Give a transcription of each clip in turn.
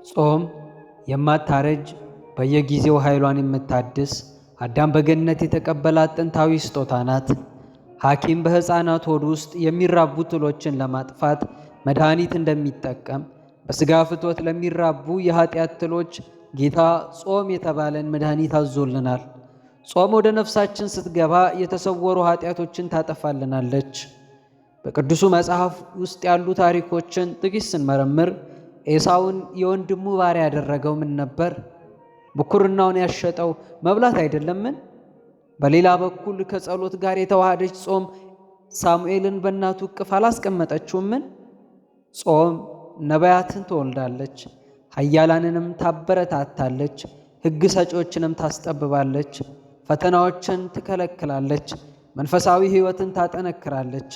ጾም የማታረጅ በየጊዜው ኃይሏን የምታድስ አዳም በገነት የተቀበላት ጥንታዊ ስጦታ ናት። ሐኪም በሕፃናት ሆድ ውስጥ የሚራቡ ትሎችን ለማጥፋት መድኃኒት እንደሚጠቀም በሥጋ ፍትወት ለሚራቡ የኃጢአት ትሎች ጌታ ጾም የተባለን መድኃኒት አዞልናል። ጾም ወደ ነፍሳችን ስትገባ የተሰወሩ ኃጢአቶችን ታጠፋልናለች። በቅዱሱ መጽሐፍ ውስጥ ያሉ ታሪኮችን ጥቂት ስንመረምር ኤሳውን የወንድሙ ባሪያ ያደረገው ምን ነበር? ብኩርናውን ያሸጠው መብላት አይደለምን? በሌላ በኩል ከጸሎት ጋር የተዋሃደች ጾም ሳሙኤልን በእናቱ እቅፍ አላስቀመጠችውምን? ጾም ነቢያትን ትወልዳለች፣ ኃያላንንም ታበረታታለች፣ ሕግ ሰጪዎችንም ታስጠብባለች፣ ፈተናዎችን ትከለክላለች፣ መንፈሳዊ ሕይወትን ታጠነክራለች።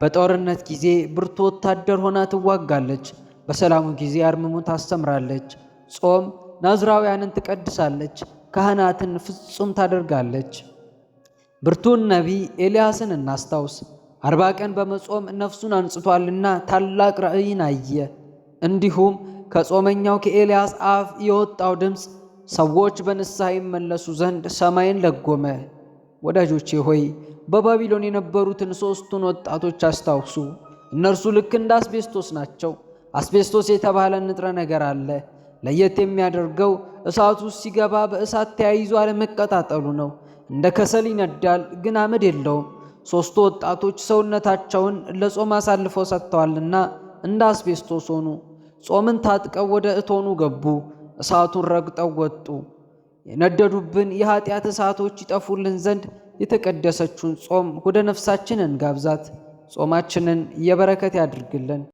በጦርነት ጊዜ ብርቱ ወታደር ሆና ትዋጋለች፣ በሰላሙ ጊዜ አርምሞን ታስተምራለች። ጾም ናዝራውያንን ትቀድሳለች፣ ካህናትን ፍጹም ታደርጋለች። ብርቱን ነቢይ ኤልያስን እናስታውስ። 40 ቀን በመጾም ነፍሱን አንጽቷልና ታላቅ ራእይን አየ። እንዲሁም ከጾመኛው ከኤልያስ አፍ የወጣው ድምፅ ሰዎች በንስሐ ይመለሱ ዘንድ ሰማይን ለጎመ። ወዳጆቼ ሆይ በባቢሎን የነበሩትን 3ቱን ወጣቶች አስታውሱ። እነርሱ ልክ እንደ አስቤስቶስ ናቸው። አስቤስቶስ የተባለ ንጥረ ነገር አለ። ለየት የሚያደርገው እሳቱ ሲገባ በእሳት ተያይዞ አለመቀጣጠሉ ነው። እንደ ከሰል ይነዳል፣ ግን አመድ የለውም። 3ቱ ወጣቶች ሰውነታቸውን ለጾም አሳልፈው ሰጥተዋልና እንደ አስቤስቶስ ሆኑ። ጾምን ታጥቀው ወደ እቶኑ ገቡ፣ እሳቱን ረግጠው ወጡ። የነደዱብን የኃጢአት እሳቶች ይጠፉልን ዘንድ የተቀደሰችውን ጾም ወደ ነፍሳችን እንጋብዛት። ጾማችንን የበረከት ያድርግልን።